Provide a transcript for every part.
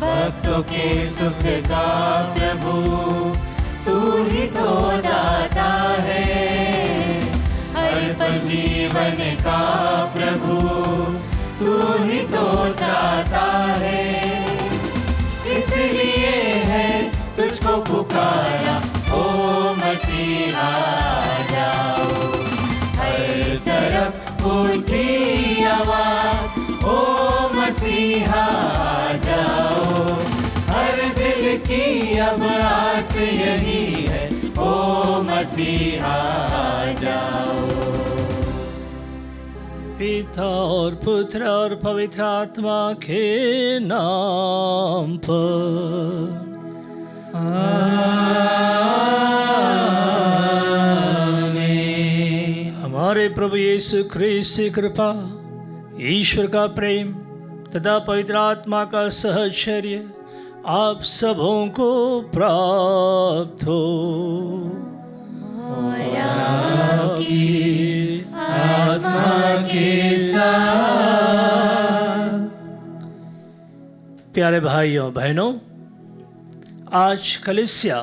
भक्तों के सुख का प्रभु तू ही तो दाता है, हर पल जीवन का प्रभु तू ही तो दाता है। इसलिए है तुझको पुकारा ओ मसीहा जाओ, हर तरफ उठी आवाज ओ मसीहा जाओ, हर दिल की अब आस यही है ओ मसीहा जाओ। पिता और पुत्र और पवित्र आत्मा के नाम पर आमीन। हमारे प्रभु यीशु ख्रीस्त की कृपा, ईश्वर का प्रेम तथा पवित्र आत्मा का सहचर्य आप सबों को प्राप्त हो। और आपकी आत्मा के साथ। प्यारे भाइयों बहनों, आज कलीसिया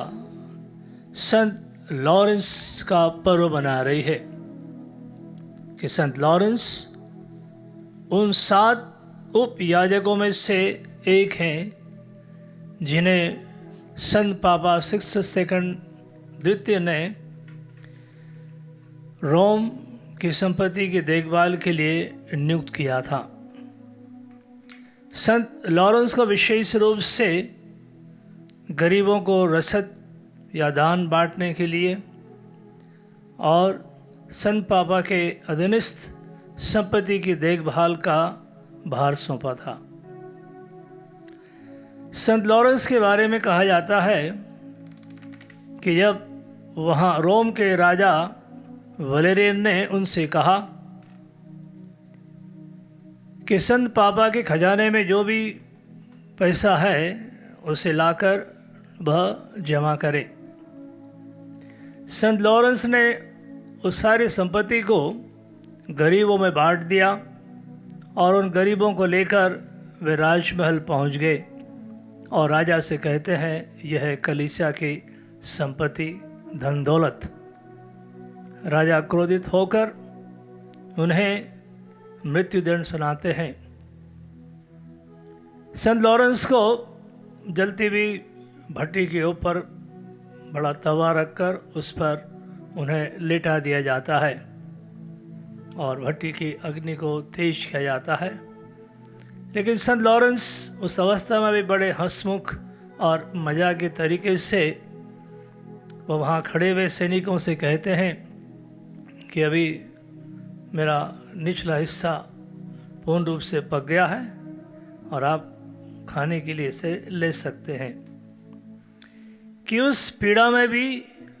संत लॉरेंस का पर्व मना रही है कि संत लॉरेंस उन 7 उपयाजकों में से एक हैं जिन्हें संत पापा सिक्सटस सेकंड द्वितीय ने रोम की संपत्ति की देखभाल के लिए नियुक्त किया था। संत लॉरेंस का विशेष रूप से गरीबों को रसद या दान बांटने के लिए और संत पापा के अधीनस्थ संपत्ति की देखभाल का भार सौंपा था। संत लॉरेंस के बारे में कहा जाता है कि जब वहाँ रोम के राजा वलेरियन ने उनसे कहा कि संत पापा के खजाने में जो भी पैसा है उसे लाकर वह जमा करे, संत लॉरेंस ने उस सारी संपत्ति को गरीबों में बांट दिया और उन गरीबों को लेकर वे राजमहल पहुंच गए और राजा से कहते हैं यह कलीसिया की संपत्ति धन दौलत। राजा क्रोधित होकर उन्हें मृत्युदंड सुनाते हैं। संत लॉरेंस को जलती हुई भट्टी के ऊपर बड़ा तवा रखकर उस पर उन्हें लेटा दिया जाता है और भट्टी की अग्नि को तेज किया जाता है। लेकिन संत लॉरेंस उस अवस्था में भी बड़े हंसमुख और मजाक के तरीके से वो वहाँ खड़े हुए सैनिकों से कहते हैं कि अभी मेरा निचला हिस्सा पूर्ण रूप से पक गया है और आप खाने के लिए इसे ले सकते हैं। कि उस पीड़ा में भी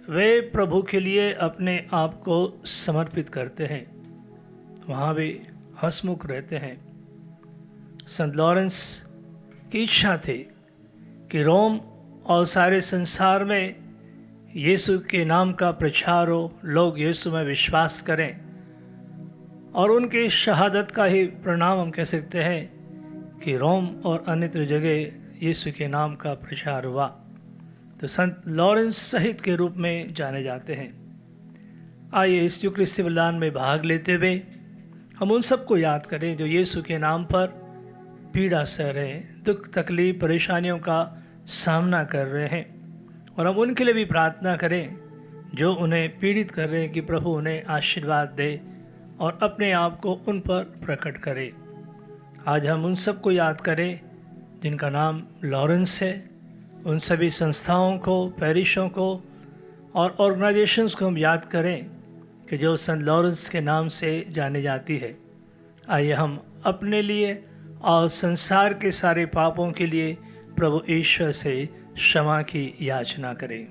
वे प्रभु के लिए अपने आप को समर्पित करते हैं, वहाँ भी हंसमुख रहते हैं। संत लॉरेंस की इच्छा थी कि रोम और सारे संसार में यीशु के नाम का प्रचार हो, लोग यीशु में विश्वास करें और उनकी शहादत का ही परिणाम हम कह सकते हैं कि रोम और अन्य जगह यीशु के नाम का प्रचार हुआ। तो संत लॉरेंस शहीद के रूप में जाने जाते हैं। आइए इस यूकरिस्ती बलिदान में भाग लेते हुए हम उन सबको याद करें जो यीशु के नाम पर पीड़ा सह रहे हैं, दुख तकलीफ परेशानियों का सामना कर रहे हैं, और हम उनके लिए भी प्रार्थना करें जो उन्हें पीड़ित कर रहे हैं कि प्रभु उन्हें आशीर्वाद दे और अपने आप को उन पर प्रकट करे। आज हम उन सबको याद करें जिनका नाम लॉरेंस है, उन सभी संस्थाओं को, पैरिशों को और ऑर्गेनाइजेशंस को हम याद करें कि जो संत लॉरेंस के नाम से जानी जाती है। आइए हम अपने लिए और संसार के सारे पापों के लिए प्रभु ईश्वर से क्षमा की याचना करें।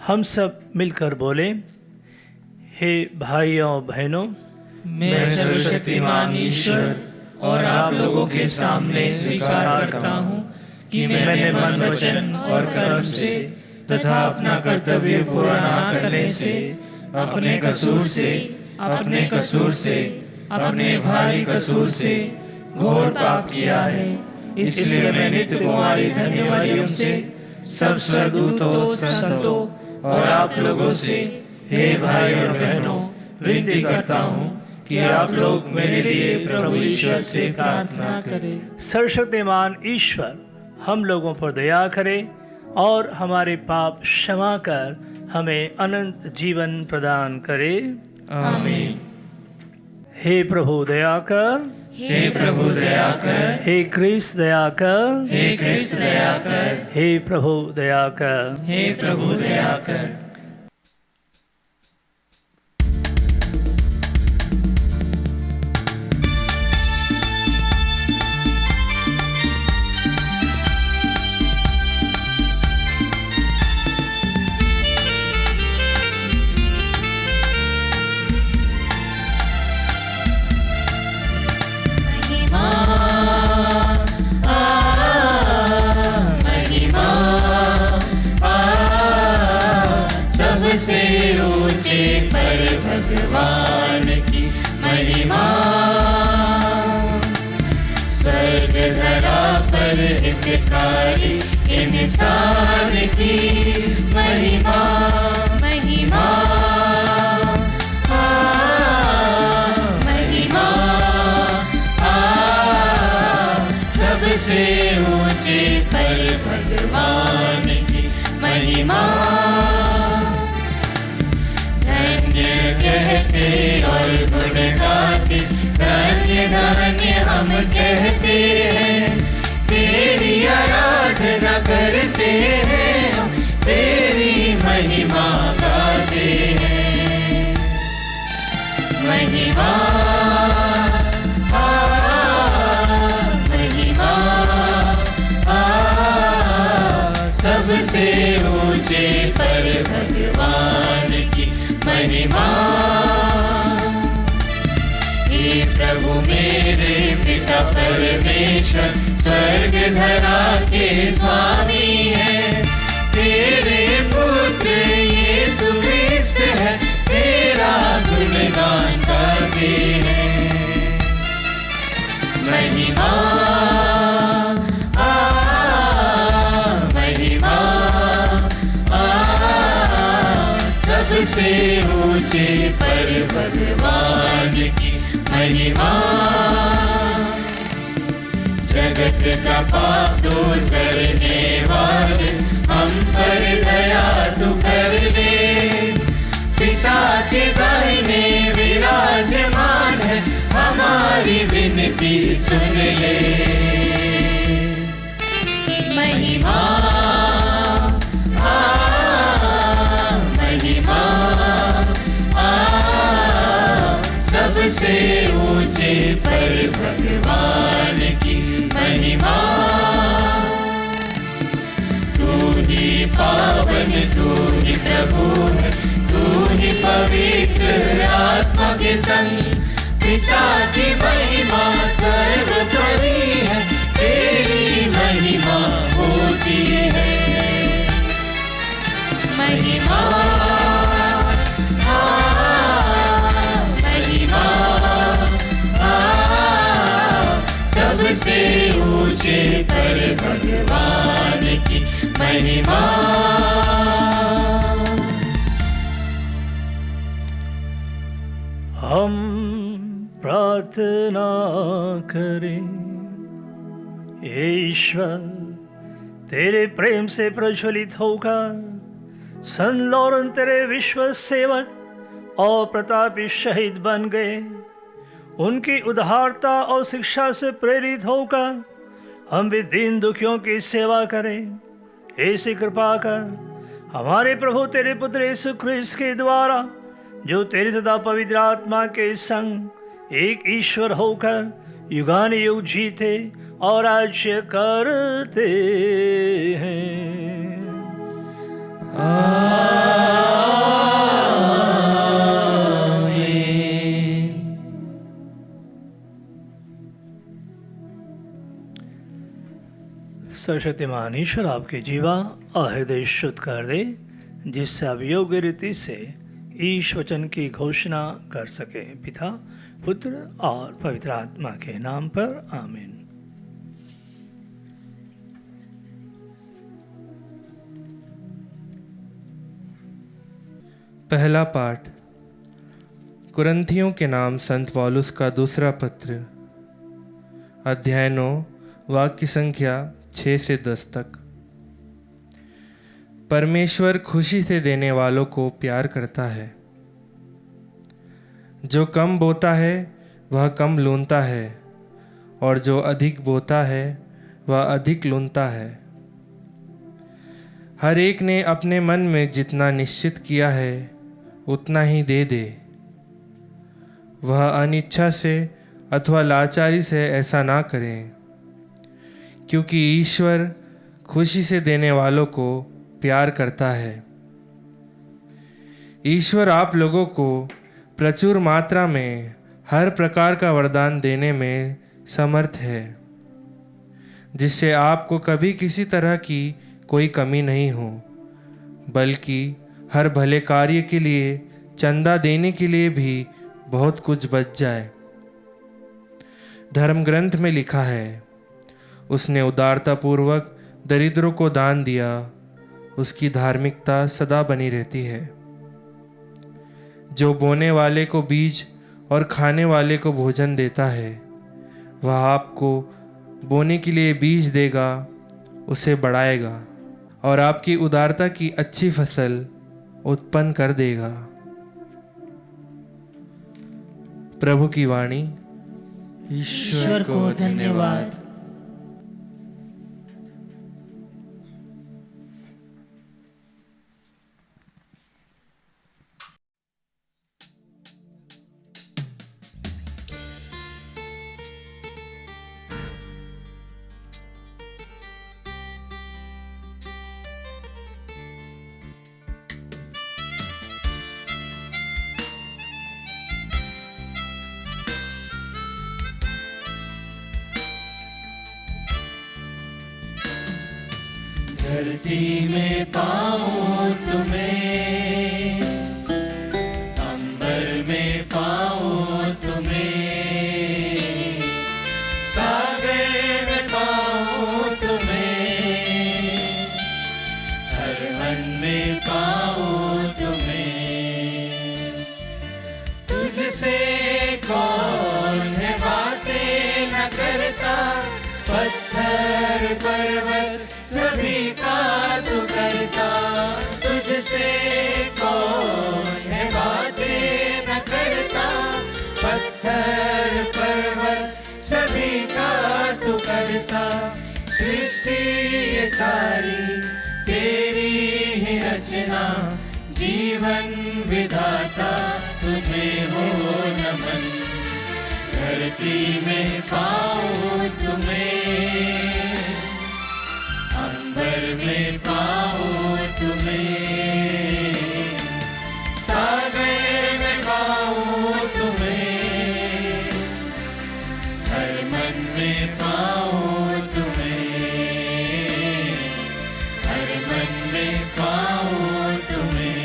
हम सब मिलकर बोले, हे भाइयों बहनों, मैं सर्वशक्तिमान ईश्वर और आप लोगों के सामने स्वीकार करता हूँ कि मैंने मन, वचन और कर्म से तथा अपना कर्तव्य पूरा न करने से अपने कसूर से, अपने कसूर से, अपने भारी कसूर से घोर पाप किया है। इसलिए मैं नित्य तुम्हारी धन्यवादियों से, सब स्वर्गदूतों, संतों और आप लोगों से, हे भाई और बहनों, विनती करता हूँ कि आप लोग मेरे लिए प्रभु ईश्वर से प्रार्थना करें। सर्वशक्तिमान ईश्वर हम लोगों पर दया करे और हमारे पाप क्षमा कर हमें अनंत जीवन प्रदान करे। आमीन। हे प्रभु दया कर, हे प्रभु दया कर, हे क्रिस्त दया कर, हे क्रिस्त दया कर, हे प्रभु दया कर। हे प्रभु दया कर। सबसे ऊंचे पर भगवान की महिमा, स्वर्ग धरा पर हितकारी इंसान की महिमा, महिमा, महिमा, सबसे ऊंचे पर भगवान की महिमा। कहते और गुण गाते, धन्य धन्य हम कहते हैं, तेरी आराधना करते हैं, हम तेरी महिमा गाते हैं। महिमा, महिमा, सबसे ऊंचे पर भगवान की महिमा। हे प्रभु मेरे पिता परमेश्वर, स्वर्ग धरा के स्वामी है, तेरे पुत्र यीशु ख्रिस्त है, तेरा गुणगान गाते हैं। महिमा, महिमा, सबसे ऊंचे पर भगवान की महिमा। जगत का पाप दूर करने वाले, हम पर दया तू कर दे, पिता के दाहिने विराजमान है, हमारी विनती सुन ले। महिमा, सबसे ऊंचे पर भगवान की महिमा। तू ही पावन, तू ही प्रभु है, तू ही पवित्र आत्मा के संग, पिता की महिमा सर्वोपरि है, तेरी महिमा होती है। महिमा, सबसे ऊंचे पर भगवान की महिमा। हम प्रार्थना करें। हे ईश्वर, तेरे प्रेम से प्रज्वलित होकर संत लॉरेन तेरे विश्व सेवक और प्रतापी शहीद बन गए। उनकी उदारता और शिक्षा से प्रेरित होकर हम भी दीन दुखियों की सेवा करें। ऐसी कृपा कर हमारे प्रभु तेरे पुत्र यीशु ख्रिस्त के द्वारा, जो तेरे तथा पवित्र आत्मा के संग एक ईश्वर होकर युगान युग जीते और राज्य करते हैं। सर्वशक्तिमान ईश्वर आपके जीवा और हृदय शुद्ध कर दे, जिससे आप योग्य रीति से ईश वचन की घोषणा कर सके। पिता, पुत्र और पवित्र आत्मा के नाम पर आमीन। पहला पाठ कुरिन्थियों के नाम संत पौलुस का दूसरा पत्र, अध्याय 9, वाक्य संख्या 6 से 10 तक। परमेश्वर खुशी से देने वालों को प्यार करता है। जो कम बोता है वह कम लूनता है, और जो अधिक बोता है वह अधिक लूनता है। हर एक ने अपने मन में जितना निश्चित किया है उतना ही दे दे। वह अनिच्छा से अथवा लाचारी से ऐसा ना करें, क्योंकि ईश्वर खुशी से देने वालों को प्यार करता है। ईश्वर आप लोगों को प्रचुर मात्रा में हर प्रकार का वरदान देने में समर्थ है, जिससे आपको कभी किसी तरह की कोई कमी नहीं हो, बल्कि हर भले कार्य के लिए चंदा देने के लिए भी बहुत कुछ बच जाए। धर्म ग्रंथ में लिखा है, उसने उदारतापूर्वक दरिद्रों को दान दिया, उसकी धार्मिकता सदा बनी रहती है। जो बोने वाले को बीज और खाने वाले को भोजन देता है, वह आपको बोने के लिए बीज देगा, उसे बढ़ाएगा और आपकी उदारता की अच्छी फसल उत्पन्न कर देगा। प्रभु की वाणी। ईश्वर को धन्यवाद। धरती में पाऊं तुम्हें, अंबर में पाऊं तुम्हें, सागर में पाऊं तुम्हें, हर मन में पाऊं तुम्हें। तुझसे कौन है बातें न करता, पत्थर पर्वत सभी का तू करता। तुझसे कौन है बातें न करता, पत्थर पर्वत सभी का तू करता। सृष्टि ये सारी तेरी ही रचना, जीवन विधाता तुझे हो नमन। धरती में पाऊं तुम्हें, अंबर में पाऊं तुम्हें, सागर में पाऊं तुम्हें, हर मन में पाऊं तुम्हें, हर मन में पाऊं तुम्हें,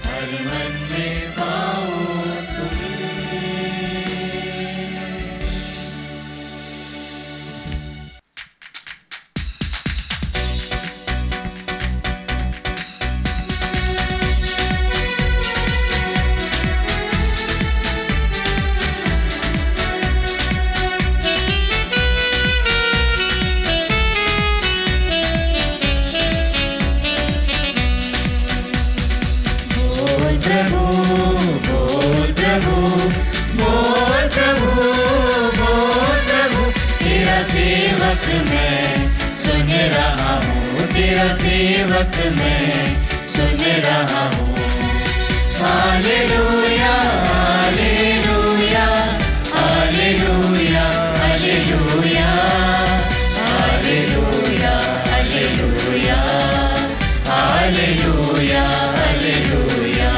हर मन में पाऊं तुम्हें। तेरा सेवक मैं सुन रहा हूँ। Hallelujah hallelujah hallelujah hallelujah hallelujah hallelujah hallelujah hallelujah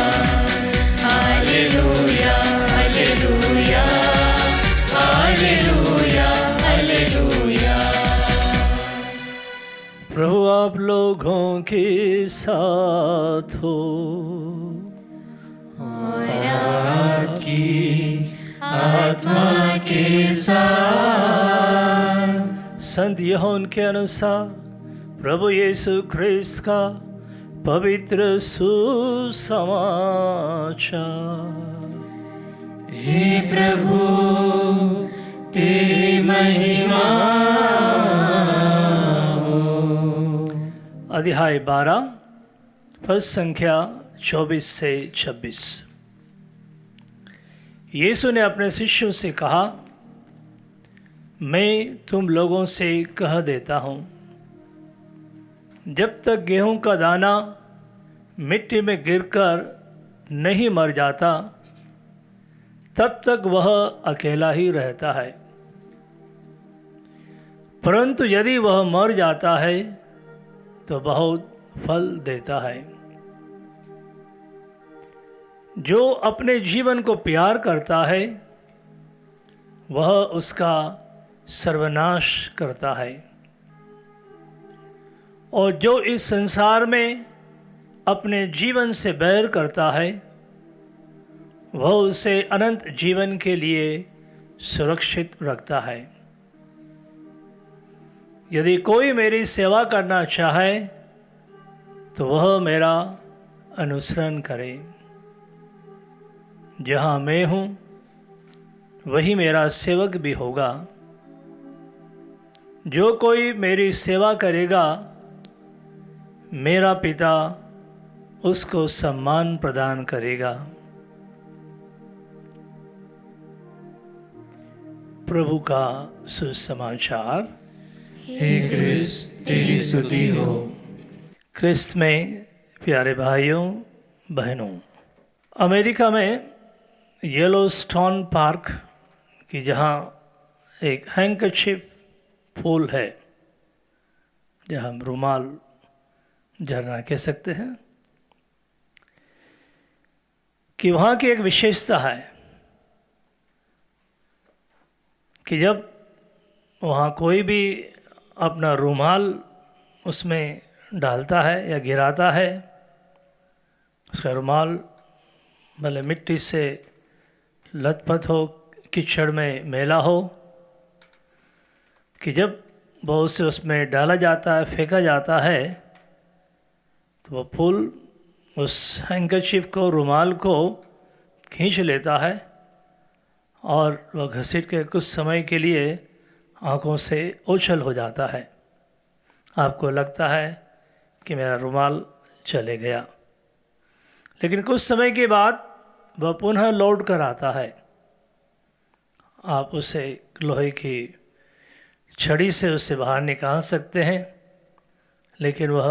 hallelujah hallelujah hallelujah hallelujah. प्रभु आप आप लोगों के साथ हो। आपकी आत्मा के साथ। संत यूहन्ना के अनुसार प्रभु यीशु ख्रिस्त का पवित्र सुसमाचार। हे प्रभु तेरी महिमा हो। अध्याय 12 पद संख्या 24 से 26। यीशु ने अपने शिष्यों से कहा, मैं तुम लोगों से कह देता हूँ, जब तक गेहूं का दाना मिट्टी में गिरकर नहीं मर जाता, तब तक वह अकेला ही रहता है। परंतु यदि वह मर जाता है तो बहुत फल देता है। जो अपने जीवन को प्यार करता है वह उसका सर्वनाश करता है, और जो इस संसार में अपने जीवन से बैर करता है वह उसे अनंत जीवन के लिए सुरक्षित रखता है। यदि कोई मेरी सेवा करना चाहे तो वह मेरा अनुसरण करे। जहाँ मैं हूँ वही मेरा सेवक भी होगा। जो कोई मेरी सेवा करेगा मेरा पिता उसको सम्मान प्रदान करेगा। प्रभु का सुसमाचार। हे क्रिस्त तेरी स्तुति हो। क्रिस्त में प्यारे भाइयों बहनों, अमेरिका में येलोस्टोन पार्क की जहाँ एक हैंकरचीफ फूल है, जहाँ हम रुमाल झरना कह सकते हैं, कि वहाँ की एक विशेषता है कि जब वहाँ कोई भी अपना रुमाल उसमें डालता है या गिराता है, उसका रुमाल भले मिट्टी से लथपथ हो, कीचड़ में मैला हो, कि जब वो उसे उसमें डाला जाता है, फेंका जाता है, तो वह फूल उस हैंकरचीफ को, रुमाल को खींच लेता है और वह घसीट के कुछ समय के लिए आँखों से ओझल हो जाता है। आपको लगता है कि मेरा रुमाल चले गया, लेकिन कुछ समय के बाद वह पुनः लौट कर आता है। आप उसे लोहे की छड़ी से उसे बाहर निकाल सकते हैं, लेकिन वह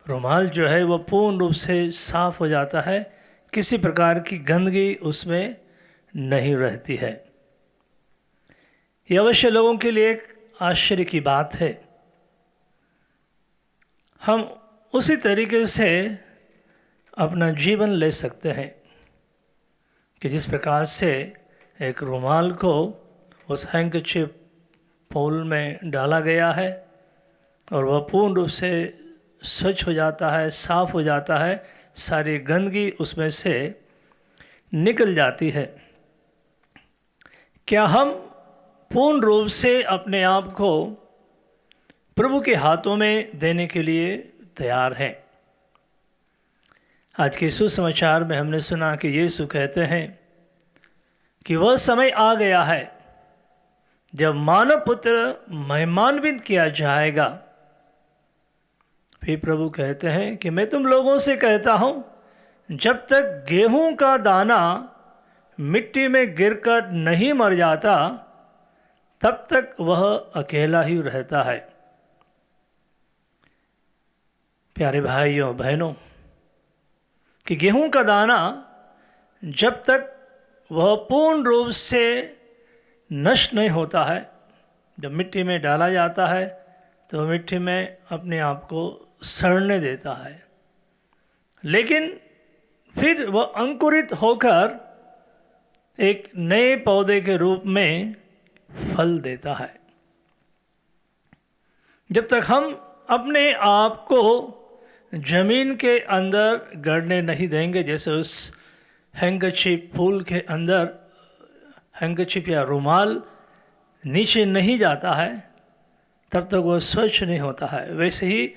रुमाल जो है वह पूर्ण रूप से साफ हो जाता है, किसी प्रकार की गंदगी उसमें नहीं रहती है। यह अवश्य लोगों के लिए एक आश्चर्य की बात है। हम उसी तरीके से अपना जीवन ले सकते हैं कि जिस प्रकार से एक रुमाल को उस हैंकरचीफ फूल में डाला गया है और वह पूर्ण रूप से स्वच्छ हो जाता है, साफ हो जाता है, सारी गंदगी उसमें से निकल जाती है। क्या हम पूर्ण रूप से अपने आप को प्रभु के हाथों में देने के लिए तैयार हैं? आज के सुसमाचार में हमने सुना कि यीशु कहते हैं कि वह समय आ गया है जब मानव पुत्र महिमान्वित किया जाएगा। फिर प्रभु कहते हैं कि मैं तुम लोगों से कहता हूं, जब तक गेहूं का दाना मिट्टी में गिरकर नहीं मर जाता, तब तक वह अकेला ही रहता है। प्यारे भाइयों बहनों, कि गेहूं का दाना जब तक वह पूर्ण रूप से नष्ट नहीं होता है, जब मिट्टी में डाला जाता है तो वह मिट्टी में अपने आप को सड़ने देता है, लेकिन फिर वह अंकुरित होकर एक नए पौधे के रूप में फल देता है। जब तक हम अपने आप को जमीन के अंदर गड़ने नहीं देंगे, जैसे उस हैंकरचीफ फूल के अंदर हैंकरचीफ या रुमाल नीचे नहीं जाता है तब तक वो स्वच्छ नहीं होता है, वैसे ही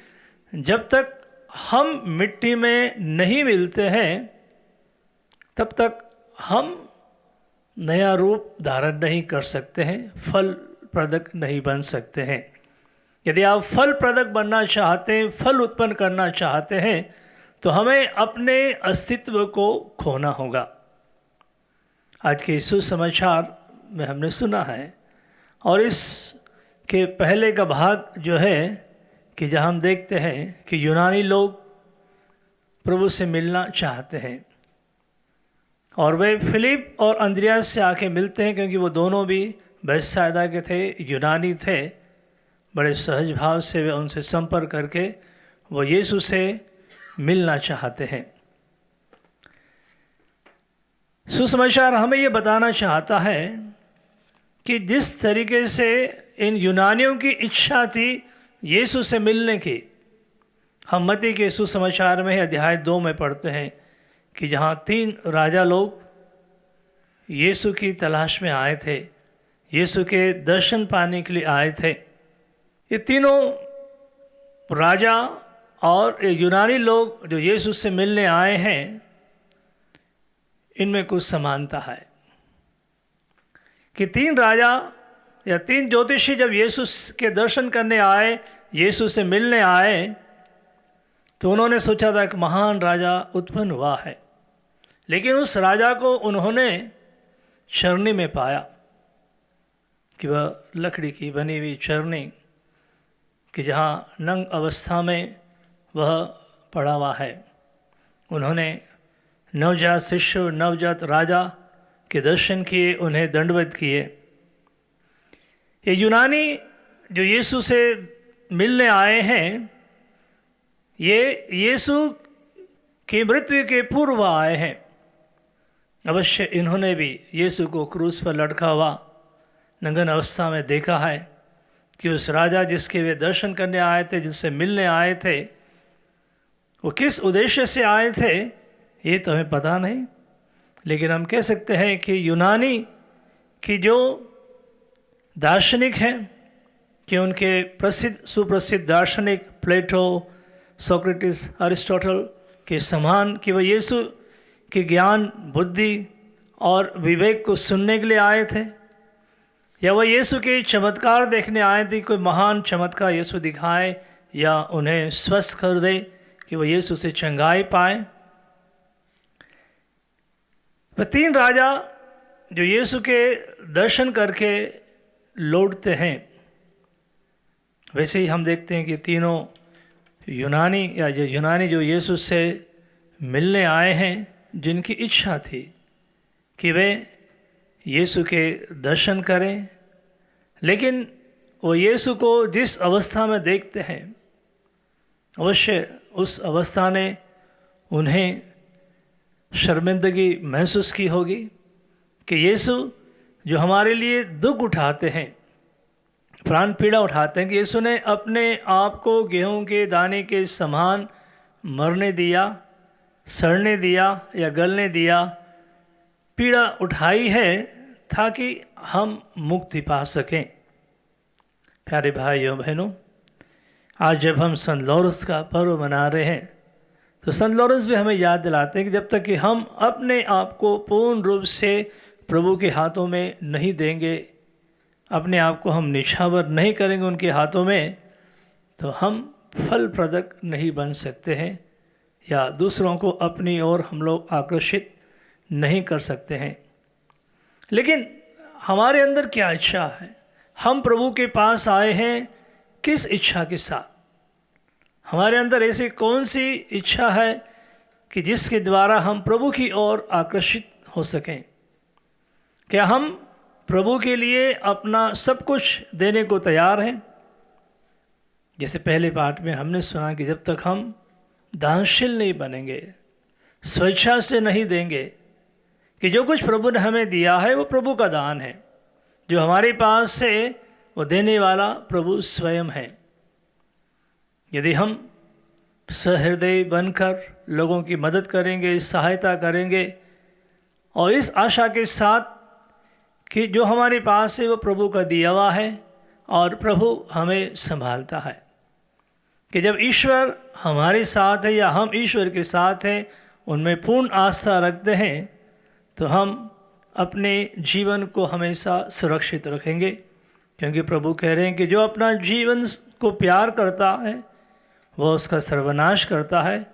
जब तक हम मिट्टी में नहीं मिलते हैं तब तक हम नया रूप धारण नहीं कर सकते हैं, फल प्रदक नहीं बन सकते हैं। यदि आप फल प्रदक बनना चाहते हैं, फल उत्पन्न करना चाहते हैं, तो हमें अपने अस्तित्व को खोना होगा। आज के सुसमाचार में हमने सुना है, और इस के पहले का भाग जो है कि जहाँ हम देखते हैं कि यूनानी लोग प्रभु से मिलना चाहते हैं और वे फिलिप और अंद्रियास से आके मिलते हैं, क्योंकि वो दोनों भी बैतसैदा के थे, यूनानी थे। बड़े सहज भाव से वे उनसे संपर्क करके वो यीशु से मिलना चाहते हैं। सुसमाचार हमें ये बताना चाहता है कि जिस तरीके से इन यूनानियों की इच्छा थी यीशु से मिलने की, हम मत्ती के सुसमाचार में अध्याय 2 में पढ़ते हैं कि जहाँ 3 राजा लोग यीशु की तलाश में आए थे, यीशु के दर्शन पाने के लिए आए थे। ये तीनों राजा और यूनानी लोग जो यीशु से मिलने आए हैं, इनमें कुछ समानता है कि 3 राजा या 3 ज्योतिषी जब यीशु के दर्शन करने आए, यीशु से मिलने आए, तो उन्होंने सोचा था एक महान राजा उत्पन्न हुआ है, लेकिन उस राजा को उन्होंने चरनी में पाया कि वह लकड़ी की बनी हुई चरनी कि जहाँ नंग अवस्था में वह पड़ा हुआ है। उन्होंने नवजात शिशु, नवजात राजा के दर्शन किए, उन्हें दंडवत किए। ये यूनानी जो यीशु से मिलने आए हैं, ये यीशु की मृत्यु के पूर्व आए हैं। अवश्य इन्होंने भी यीशु को क्रूस पर लटका हुआ नंगन अवस्था में देखा है कि उस राजा जिसके वे दर्शन करने आए थे, जिससे मिलने आए थे, वो किस उद्देश्य से आए थे ये तो हमें पता नहीं, लेकिन हम कह सकते हैं कि यूनानी की जो दार्शनिक हैं, कि उनके प्रसिद्ध सुप्रसिद्ध दार्शनिक प्लेटो, सोक्रेटिस, अरिस्टोटल के समान कि वह यीशु के ज्ञान, बुद्धि और विवेक को सुनने के लिए आए थे, या वह यीशु के चमत्कार देखने आए थे, कोई महान चमत्कार यीशु दिखाए या उन्हें स्वस्थ कर दे कि वह यीशु से चंगाई पाए। वह 3 राजा जो यीशु के दर्शन करके लौटते हैं, वैसे ही हम देखते हैं कि तीनों यूनानी जो यीशु से मिलने आए हैं, जिनकी इच्छा थी कि वे यीशु के दर्शन करें, लेकिन वो यीशु को जिस अवस्था में देखते हैं, अवश्य उस अवस्था ने उन्हें शर्मिंदगी महसूस की होगी कि यीशु जो हमारे लिए दुख उठाते हैं, प्राण पीड़ा उठाते हैं, कि यीशु ने अपने आप को गेहूं के दाने के समान मरने दिया, सड़ने दिया या गलने दिया, पीड़ा उठाई है ताकि हम मुक्ति पा सकें। प्यारे भाइयों बहनों, आज जब हम संत लॉरेंस का पर्व मना रहे हैं, तो संत लॉरेंस भी हमें याद दिलाते हैं कि जब तक कि हम अपने आप को पूर्ण रूप से प्रभु के हाथों में नहीं देंगे, अपने आप को हम निछावर नहीं करेंगे उनके हाथों में, तो हम फल प्रदक नहीं बन सकते हैं या दूसरों को अपनी ओर हम लोग आकर्षित नहीं कर सकते हैं। लेकिन हमारे अंदर क्या इच्छा है? हम प्रभु के पास आए हैं किस इच्छा के साथ? हमारे अंदर ऐसी कौन सी इच्छा है कि जिसके द्वारा हम प्रभु की ओर आकर्षित हो सकें? क्या हम प्रभु के लिए अपना सब कुछ देने को तैयार हैं? जैसे पहले पाठ में हमने सुना कि जब तक हम दानशील नहीं बनेंगे, स्वेच्छा से नहीं देंगे, कि जो कुछ प्रभु ने हमें दिया है वो प्रभु का दान है, जो हमारे पास है वो देने वाला प्रभु स्वयं है। यदि हम सहृदय बनकर लोगों की मदद करेंगे, सहायता करेंगे और इस आशा के साथ कि जो हमारे पास है वो प्रभु का दिया हुआ है और प्रभु हमें संभालता है, कि जब ईश्वर हमारे साथ है या हम ईश्वर के साथ हैं, उनमें पूर्ण आस्था रखते हैं, तो हम अपने जीवन को हमेशा सुरक्षित रखेंगे। क्योंकि प्रभु कह रहे हैं कि जो अपना जीवन को प्यार करता है वह उसका सर्वनाश करता है,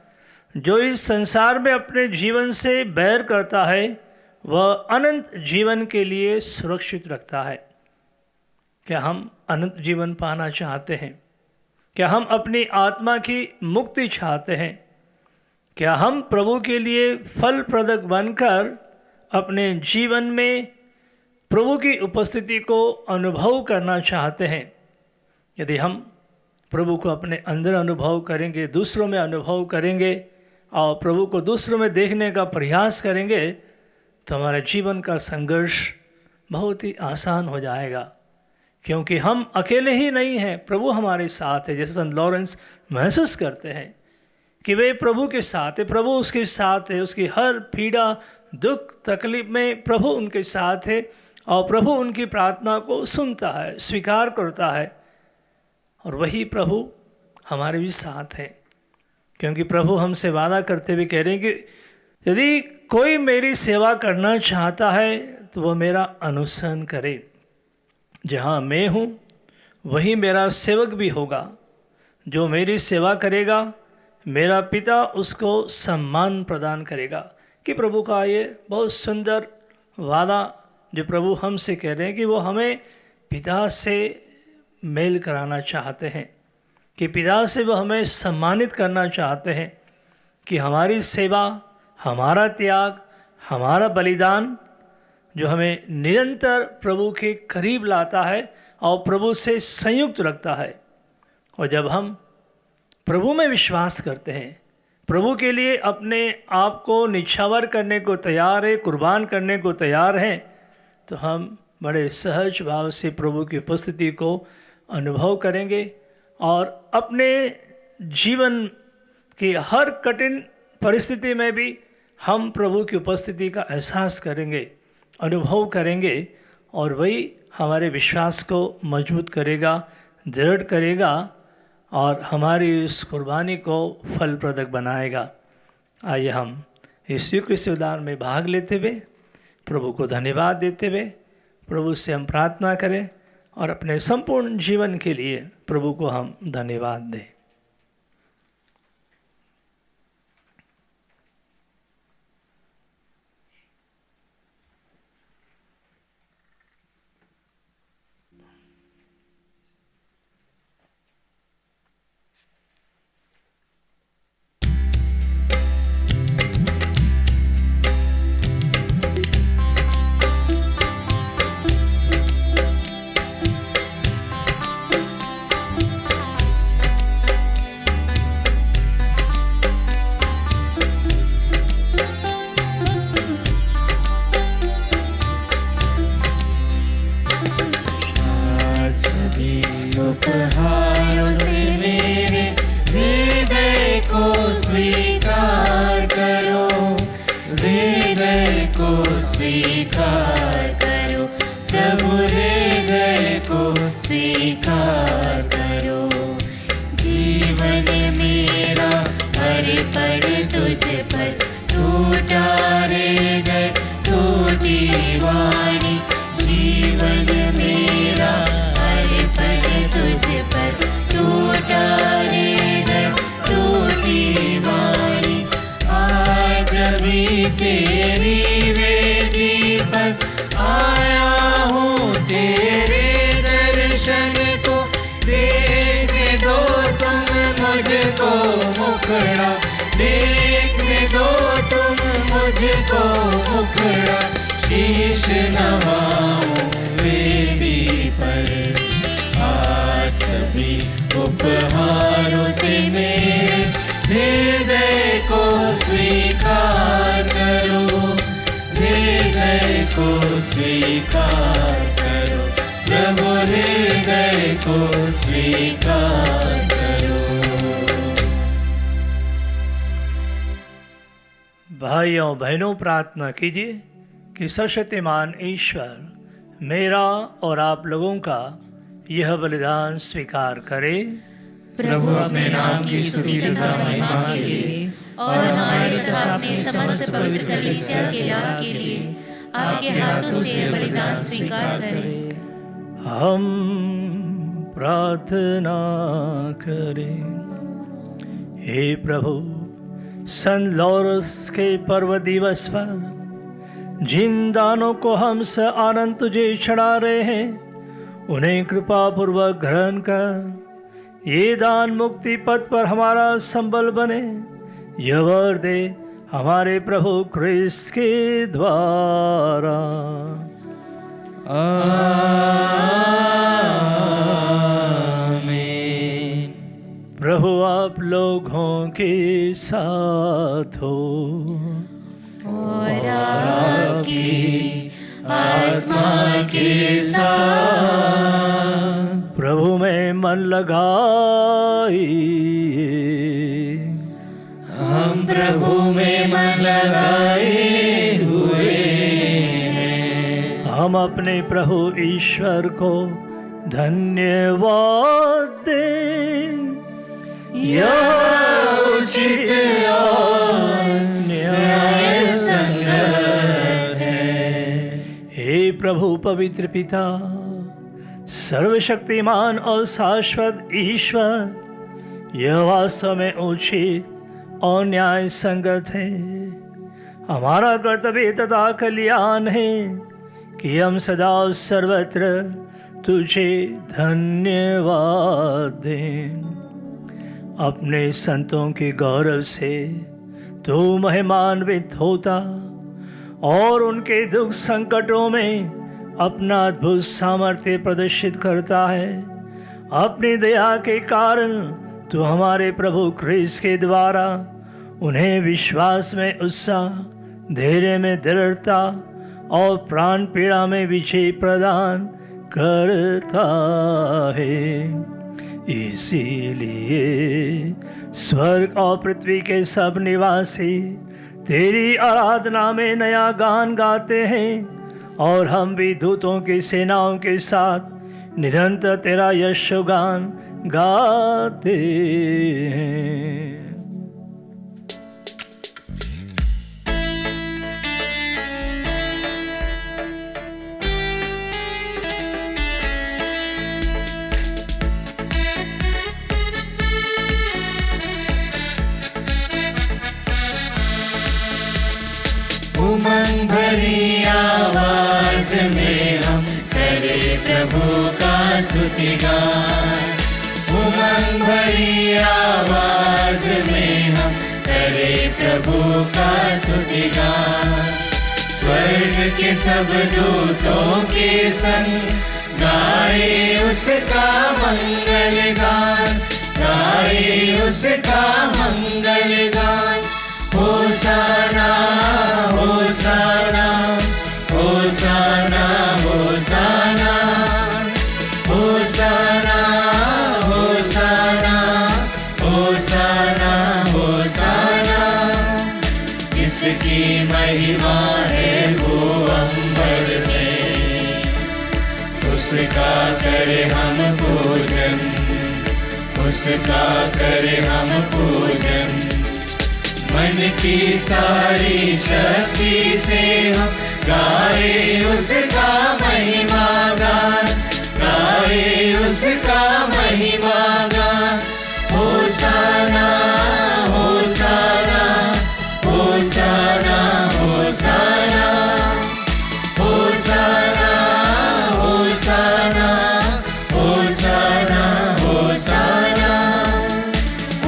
जो इस संसार में अपने जीवन से बैर करता है वह अनंत जीवन के लिए सुरक्षित रखता है। क्या हम अनंत जीवन पाना चाहते हैं? क्या हम अपनी आत्मा की मुक्ति चाहते हैं? क्या हम प्रभु के लिए फलप्रदक बनकर अपने जीवन में प्रभु की उपस्थिति को अनुभव करना चाहते हैं? यदि हम प्रभु को अपने अंदर अनुभव करेंगे, दूसरों में अनुभव करेंगे और प्रभु को दूसरों में देखने का प्रयास करेंगे, तो हमारे जीवन का संघर्ष बहुत ही आसान हो जाएगा। क्योंकि हम अकेले ही नहीं हैं, प्रभु हमारे साथ है। जैसे संत लॉरेंस महसूस करते हैं कि वे प्रभु के साथ है, प्रभु उसके साथ है, उसकी हर पीड़ा दुख तकलीफ में प्रभु उनके साथ है और प्रभु उनकी प्रार्थना को सुनता है, स्वीकार करता है। और वही प्रभु हमारे भी साथ है, क्योंकि प्रभु हमसे वादा करते हुए कह रहे हैं कि यदि कोई मेरी सेवा करना चाहता है तो वह मेरा अनुसरण करे। जहाँ मैं हूँ वही मेरा सेवक भी होगा। जो मेरी सेवा करेगा मेरा पिता उसको सम्मान प्रदान करेगा। कि प्रभु का ये बहुत सुंदर वादा जो प्रभु हमसे कह रहे हैं कि वो हमें पिता से मेल कराना चाहते हैं, कि पिता से वो हमें सम्मानित करना चाहते हैं, कि हमारी सेवा, हमारा त्याग, हमारा बलिदान जो हमें निरंतर प्रभु के करीब लाता है और प्रभु से संयुक्त रखता है। और जब हम प्रभु में विश्वास करते हैं, प्रभु के लिए अपने आप को निछावर करने को तैयार है, कुर्बान करने को तैयार हैं, तो हम बड़े सहज भाव से प्रभु की उपस्थिति को अनुभव करेंगे और अपने जीवन की हर कठिन परिस्थिति में भी हम प्रभु की उपस्थिति का एहसास करेंगे, अनुभव करेंगे और वही हमारे विश्वास को मजबूत करेगा, दृढ़ करेगा और हमारी उस कुर्बानी को फलप्रदक बनाएगा। आइए हम इस स्वीकृत उदान में भाग लेते हुए प्रभु को धन्यवाद देते हुए प्रभु से हम प्रार्थना करें और अपने संपूर्ण जीवन के लिए प्रभु को हम धन्यवाद दें। उपहारों से मेरे हृदय को स्वीकार करो, हृदय को स्वीकार करो, प्रभु हृदय को स्वीकार करो। जीवन मेरा हर पल तुझ पर टूटा हृदय टूटी वाणी, जीवन मेरा तुझ पर टूटा हृदय टूटी वाणी। आज भी तेरी वेदी पर आया हूँ, तेरे दर्शन को देखने दो तुम मुझको मुखड़ा, देखने दो तुम मुझको मुखड़ा। शीश नवाऊं वेदी पर, सभी उपहारों से मेरे हृदय को स्वीकार करो, हृदय को स्वीकार करो, प्रभु हृदय को स्वीकार करो। भाइयों बहनों, प्रार्थना कीजिए कि सर्वशक्तिमान ईश्वर मेरा और आप लोगों का यह बलिदान स्वीकार करे। प्रभु अपने नाम की स्तुति तथा महिमा के लिए और हमारे तथा अपने समस्त पवित्र कलीसिया के लाभ के लिए आपके हाथों से यह बलिदान स्वीकार करें। हम प्रार्थना करें। हे प्रभु, संत लॉरेंस के पर्व दिवस पर जिन दानों को हम स आनंद तुझे चढ़ा रहे हैं, उन्हें कृपा पूर्वक ग्रहण कर ये दान मुक्ति पथ पर हमारा संबल बने। यह वर दे हमारे प्रभु क्रिस्त के द्वारा। आमीन। प्रभु आप लोगों के साथ हो और आपकी आत्मा के साथ। प्रभु में मन लगाइए। हम प्रभु में मन लगाए हुए हैं। हम अपने प्रभु ईश्वर को धन्यवाद दें। यह उचित और न्याय संगत है। हे प्रभु पवित्र पिता, सर्वशक्तिमान और शाश्वत ईश्वर, यह वास्तव में उचित और न्याय संगत है। हमारा कर्तव्य तथा कल्याण है कि हम सदा सर्वत्र तुझे धन्यवाद दें। अपने संतों के गौरव से तू महिमान्वित होता और उनके दुख संकटों में अपना अद्भुत सामर्थ्य प्रदर्शित करता है। अपनी दया के कारण तू हमारे प्रभु क्रिस्त के द्वारा उन्हें विश्वास में उत्साह, धैर्य में दृढ़ता और प्राण पीड़ा में विजय प्रदान करता है। इसीलिए स्वर्ग और पृथ्वी के सब निवासी तेरी आराधना में नया गान गाते हैं, और हम भी दूतों की सेनाओं के साथ निरंतर तेरा यशोगान गाते हैं। उमंग भरी आवाज में हम करे प्रभु का स्तुतिगान। उमंग भरी आवाज में हम करे प्रभु का स्तुतिगान। स्वर्ग के सब दूतों के संग गाए उसका मंगल गान, गाए उसका मंगल गान। होसाना होसाना होसाना होसाना होसाना होसाना होसाना होसाना। जिसकी महिमा है वो अंबर में, उसका करे हम पूजन, उसका करे हम पूजन। मन की सारी शक्ति से हम गाए उसका महिमा गान, गाए उसका महिमा गान। होसाना होसाना होसाना होसाना होसाना होसाना होसाना होसाना।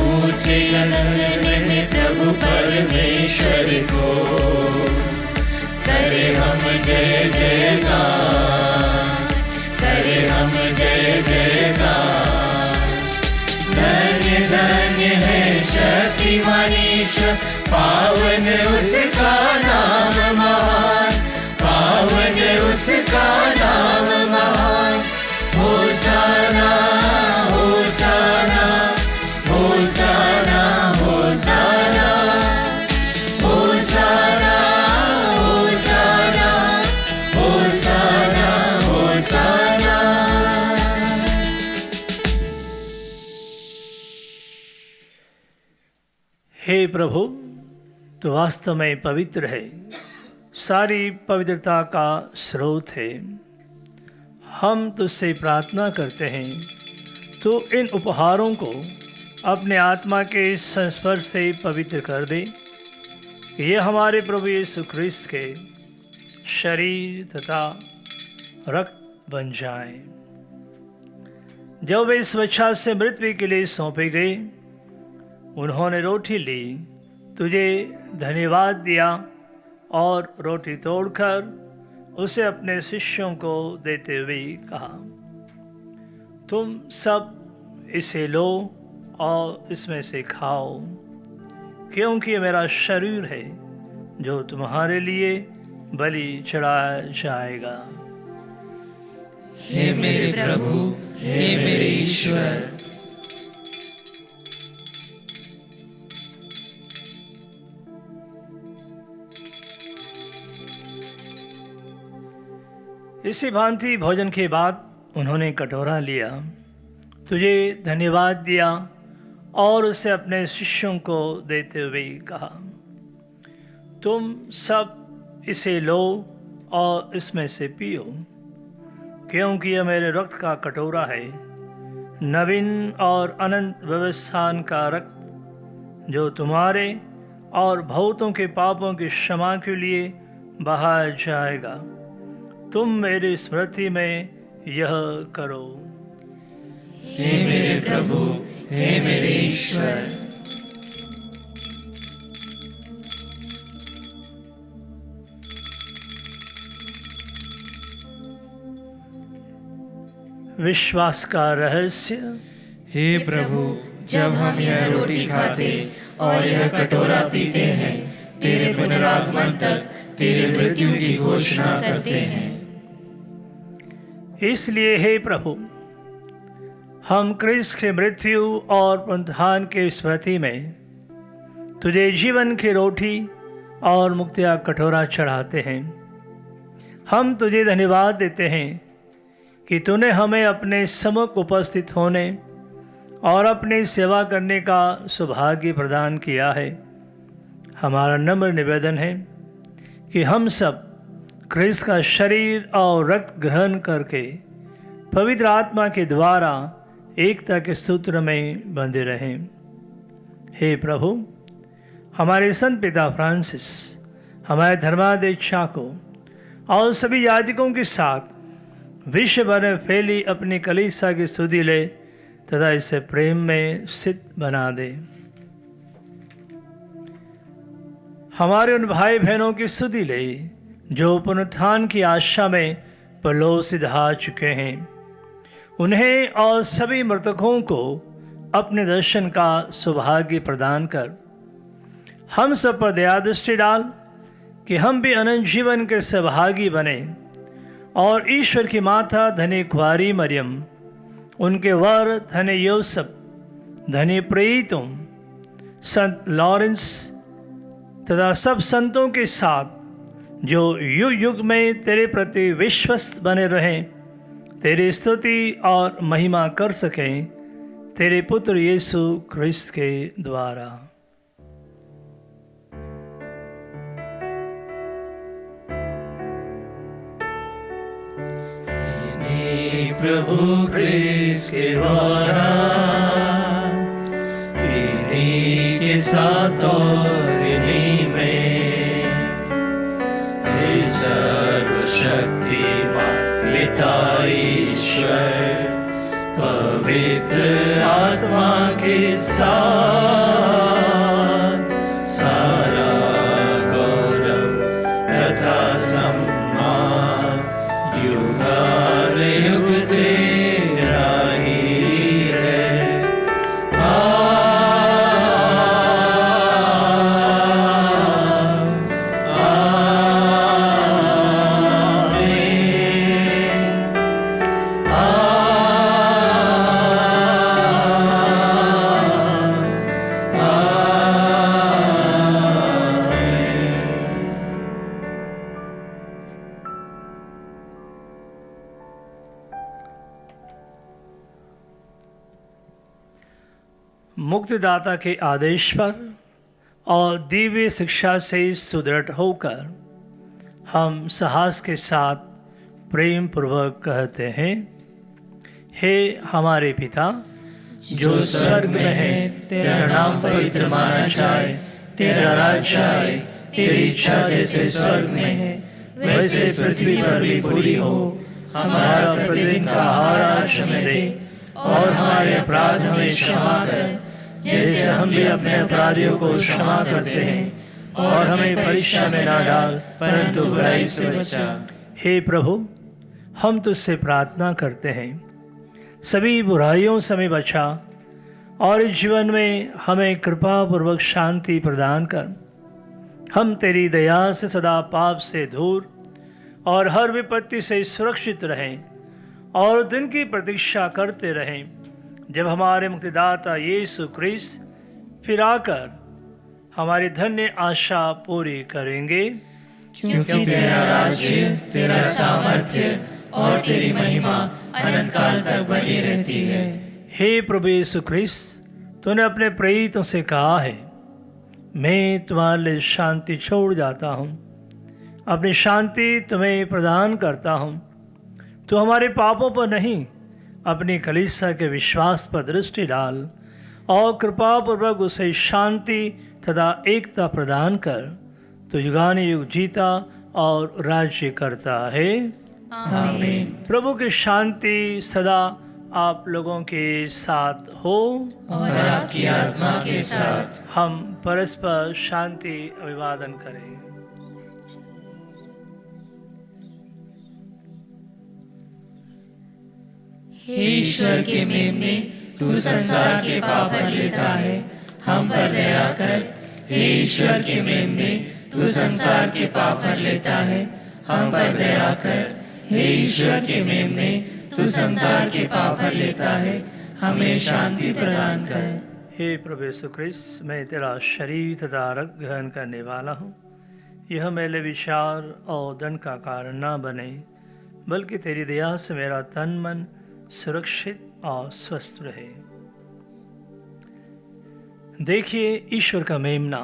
ऊंचे आनंद में प्रभु परमेश्वर को करे हम जय जयकार, करे हम जय जयकार। धन्य धन्य है शक्तिमान ईश्वर, पावन उसका नाम महान, पावन उसका नाम महान। होसाना होसाना होसाना होसाना होसाना हे प्रभु, तो वास्तव में पवित्र है, सारी पवित्रता का स्रोत है। हम तुझसे प्रार्थना करते हैं, तो इन उपहारों को अपने आत्मा के संस्पर्श से पवित्र कर दे। ये हमारे प्रभु यीशु ख्रिस्त के शरीर तथा रक्त बन जाएं। जब वे स्वेच्छा से मृत्यु के लिए सौंपे गए, उन्होंने रोटी ली, तुझे धन्यवाद दिया और रोटी तोड़कर उसे अपने शिष्यों को देते हुए कहा, तुम सब इसे लो और इसमें से खाओ, क्योंकि ये मेरा शरीर है जो तुम्हारे लिए बलि चढ़ाया जाएगा। हे मेरे प्रभु, हे मेरे ईश्वर, इसी भांति भोजन के बाद उन्होंने कटोरा लिया, तुझे धन्यवाद दिया और उसे अपने शिष्यों को देते हुए कहा, तुम सब इसे लो और इसमें से पियो, क्योंकि यह मेरे रक्त का कटोरा है, नवीन और अनंत व्यवस्थान का रक्त, जो तुम्हारे और बहुतों के पापों की क्षमा के लिए बहाया जाएगा। तुम मेरी स्मृति में यह करो। हे मेरे प्रभु, हे मेरे ईश्वर। विश्वास का रहस्य। हे प्रभु, जब हम यह रोटी खाते और यह कटोरा पीते हैं, तेरे पुनरागमन तक तेरे मृत्यु की घोषणा करते हैं। इसलिए हे प्रभु, हम क्रिस्त के मृत्यु और पुनरुत्थान के स्मृति में तुझे जीवन की रोटी और मुक्ति का कटोरा चढ़ाते हैं। हम तुझे धन्यवाद देते हैं कि तूने हमें अपने सम्मुख उपस्थित होने और अपनी सेवा करने का सौभाग्य प्रदान किया है। हमारा नम्र निवेदन है कि हम सब क्रिस्त का शरीर और रक्त ग्रहण करके पवित्र आत्मा के द्वारा एकता के सूत्र में बंधे रहें। हे प्रभु, हमारे संत पिता फ्रांसिस, हमारे धर्माध्यक्ष को और सभी याजकों के साथ विश्व भर में फैली अपनी कलीसिया की स्तुति ले तथा इसे प्रेम में स्थित बना दे। हमारे उन भाई बहनों की स्तुति ले जो पुनरुत्थान की आशा में परलोक से सिधा चुके हैं। उन्हें और सभी मृतकों को अपने दर्शन का सौभाग्य प्रदान कर हम सब पर दया दृष्टि डाल कि हम भी अनंत जीवन के सहभागी बने और ईश्वर की माता धन्य कुंवारी मरियम, उनके वर धन्य यूसुफ, धन्य प्रेरितों, संत लॉरेंस तथा सब संतों के साथ जो युग युग में तेरे प्रति विश्वस्त बने रहें, तेरी स्तुति और महिमा कर सकें, तेरे पुत्र यीशु ख्रिस्त के द्वारा। प्रभु ख्रिस्त के द्वारा, इन्हीं के साथ और इन्हीं में, हे सर्वशक्तिमान पिता ईश्वर, पवित्र आत्मा के साथ सारा गौरव तथा सम्मान युगान युग तेरा ही है। मुक्तिदाता के आदेश पर और दिव्य शिक्षा से सुदृढ़ होकर हम साहस के साथ प्रेम पूर्वक कहते हैं, हे हमारे पिता जो स्वर्ग में है, तेरा नाम पवित्र माना जाए, तेरा राज्य आए, तेरी इच्छा जैसे स्वर्ग में है वैसे पृथ्वी पर भी पूरी हो। हमारा प्रतिदिन का आहार आज हमें दे, और हमारे अपराध हमें क्षमा कर जैसे हम भी अपने अपराधियों को क्षमा करते हैं, और हमें परीक्षा में ना डाल परंतु बुराई से बचा। हे प्रभु, हम तुझसे प्रार्थना करते हैं, सभी बुराइयों से हमें बचा और इस जीवन में हमें कृपा पूर्वक शांति प्रदान कर। हम तेरी दया से सदा पाप से दूर और हर विपत्ति से सुरक्षित रहें, और दिन की प्रतीक्षा करते रहें जब हमारे मुक्तिदाता यीशु क्रिस्त फिर आकर हमारी धन्य आशा पूरी करेंगे। क्योंकि तेरा राज्य, तेरा सामर्थ्य और तेरी महिमा अनंत काल तक बनी रहती है। हे प्रभु यीशु क्रिस्त, तूने अपने प्रेरितों से कहा है, मैं तुम्हारे लिए शांति छोड़ जाता हूँ, अपनी शांति तुम्हें प्रदान करता हूँ। तो हमारे पापों पर नहीं, अपनी कलीसिया के विश्वास पर दृष्टि डाल और कृपा पूर्वक उसे शांति तथा एकता प्रदान कर। तो युगानुयुग जीता और राज्य करता है। आमीन। प्रभु की शांति सदा आप लोगों के साथ हो और आपकी आत्मा के साथ। हम परस्पर शांति अभिवादन करें। हे ईश्वर के मेमने, तू संसार के पाप हर लेता है, हम पर दया कर। हे ईश्वर के मेमने, तू संसार के पाप हर लेता है, हम पर दया कर। हे ईश्वर के मेमने, तू संसार के पाप हर लेता है, हमें शांति प्रदान कर। हे प्रभु यीशु क्रिस्त, मैं तेरा शरीर तथा रक्त ग्रहण करने वाला हूँ। यह मेरे विचार और दंड का कारण ना बने, बल्कि तेरी दया से मेरा तन मन सुरक्षित और स्वस्थ रहे। देखिए ईश्वर का मेमना,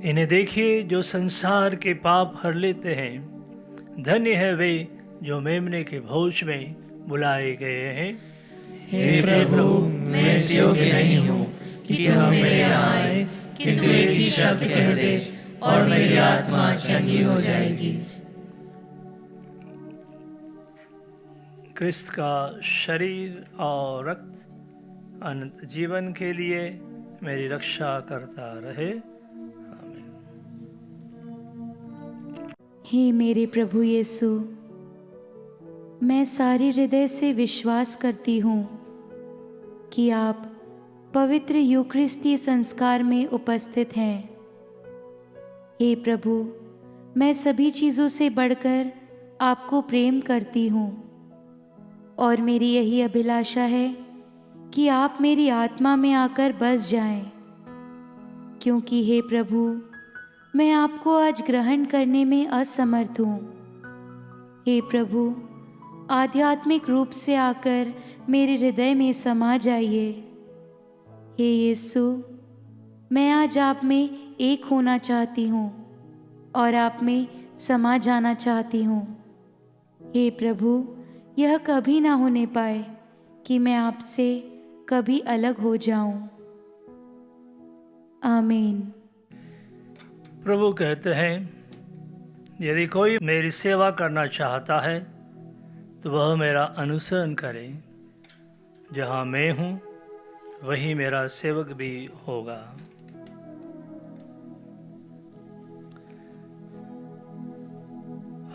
इन्हें देखिए जो संसार के पाप हर लेते हैं। धन्य है वे जो मेमने के भोज में बुलाए गए हैं। हे प्रभु, मैं इस योग्य नहीं हूँ कि तुम मेरे यहाँ आए, किंतु एक ही शब्द कह दे और मेरी आत्मा चंगी हो जाएगी। क्रिस्त का शरीर और रक्त अनंत जीवन के लिए मेरी रक्षा करता रहे। आमीन। हे मेरे प्रभु यीशु, मैं सारे हृदय से विश्वास करती हूँ कि आप पवित्र यूकरिस्ती संस्कार में उपस्थित हैं। हे प्रभु, मैं सभी चीज़ों से बढ़कर आपको प्रेम करती हूँ, और मेरी यही अभिलाषा है कि आप मेरी आत्मा में आकर बस जाएं, क्योंकि हे प्रभु, मैं आपको आज ग्रहण करने में असमर्थ हूँ। हे प्रभु, आध्यात्मिक रूप से आकर मेरे हृदय में समा जाइए। हे यीशु, मैं आज आप में एक होना चाहती हूँ और आप में समा जाना चाहती हूँ। हे प्रभु, यह कभी ना होने पाए कि मैं आपसे कभी अलग हो जाऊं। आमीन। प्रभु कहते हैं, यदि कोई मेरी सेवा करना चाहता है तो वह मेरा अनुसरण करे। जहाँ मैं हूँ वहीं मेरा सेवक भी होगा।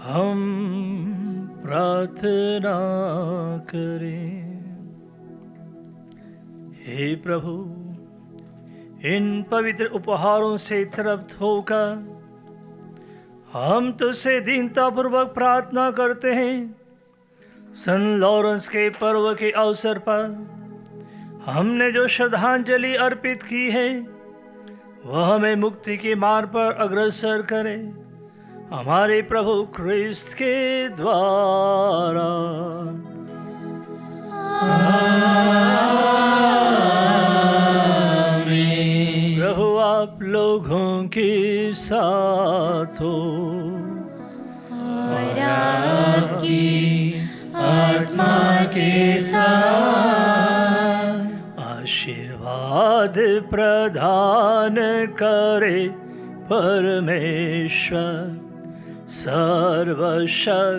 हम प्रार्थना करें। हे प्रभु, इन पवित्र उपहारों से तृप्त होकर हम तुझसे दीनतापूर्वक प्रार्थना करते हैं। सन लॉरेंस के पर्व के अवसर पर हमने जो श्रद्धांजलि अर्पित की है वह हमें मुक्ति के मार्ग पर अग्रसर करे, हमारे प्रभु क्रिस्त के द्वारा। प्रभु आप लोगों के साथ हो और आपकी आत्मा के साथ। आशीर्वाद प्रदान करे परमेश्वर सर्वशक्तिमान,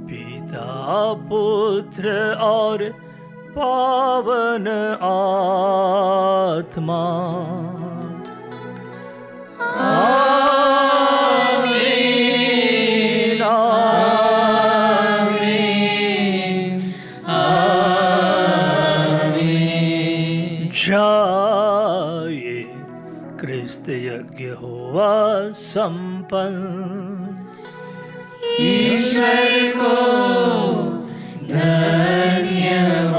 पिता पुत्र और पावन आत्मा। आमीन आमीन आमीन। जाए क्रिस्त यज्ञ हुआ संपन्न, ईश्वर को धन्यवाद।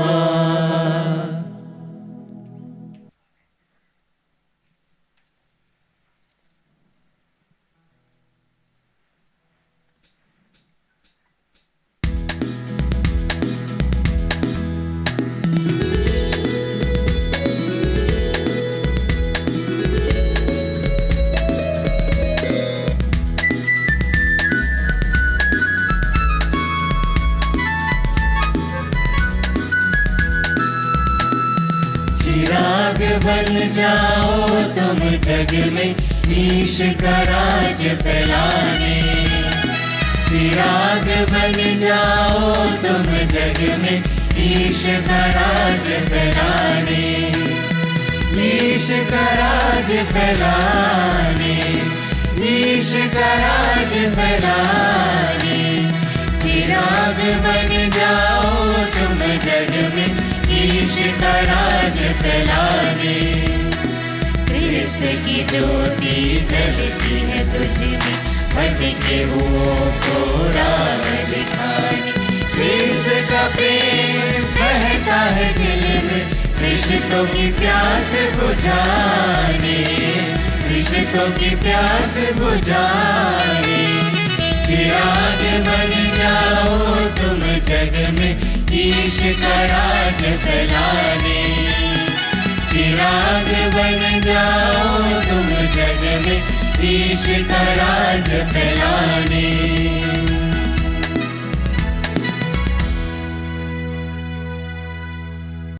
चिराग बन जाओ तुम जग में ईश का राज फैलाने। चिराग बन जाओ तुम जग में ईश का राज फैलाने। ईश का राज फैलाने, ईश का राज फैलाने। चिराग बन जाओ तुम जग में ईश का राज फैलाने। कृष्ण की ज्योति जलती है तुझ में, भटके हुओं को राह दिखाने। कृष्ण का प्रेम बहता है दिल में, रिश्तों की प्यास बुझाने। रिश्तों की प्यास बुझाने। चिराग बन जाओ तुम जग में ईश का राज फैलाने। चिराग बन जाओ तुम जग में ईश का राज फैलाने।